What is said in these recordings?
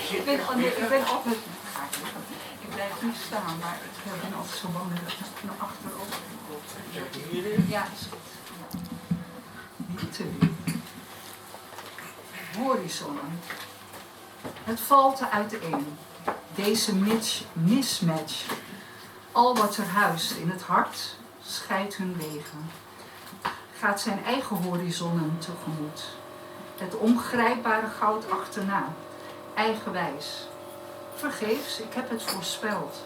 Ik ben altijd... Ik blijf niet staan, maar ik ben altijd zo bang dat ik naar achterop komt. Ja, is goed. Niet horizonnen. Het valt er uiteen. Deze mismatch. Al wat er huist in het hart scheidt hun wegen. Gaat zijn eigen horizonnen tegemoet. Het ongrijpbare goud achterna. Eigenwijs. Vergeefs, ik heb het voorspeld.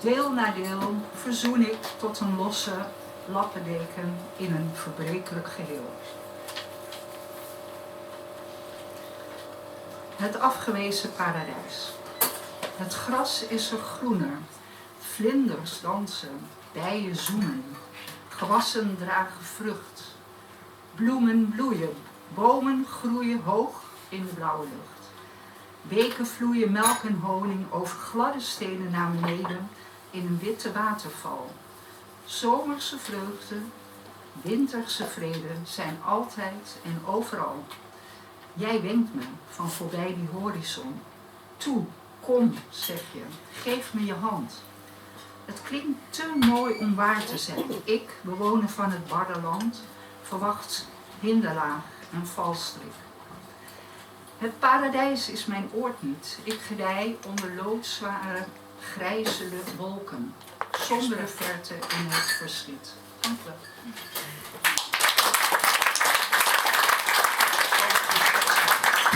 Deel na deel verzoen ik tot een losse lappendeken in een verbrekelijk geheel. Het afgewezen paradijs. Het gras is er groener. Vlinders dansen, bijen zoemen. Gewassen dragen vrucht. Bloemen bloeien, bomen groeien hoog in de blauwe lucht. Beken vloeien melk en honing over gladde stenen naar beneden in een witte waterval. Zomerse vreugde, winterse vrede zijn altijd en overal. Jij wenkt me van voorbij die horizon. Toe, kom, zeg je, geef me je hand. Het klinkt te mooi om waar te zijn. Ik, bewoner van het barre land, verwacht hinderlaag en valstrik. Het paradijs is mijn oord niet. Ik gedij onder loodzware, grijze wolken. Sombere verte in het verschiet. Dank u wel.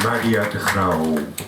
Maria de Grauw.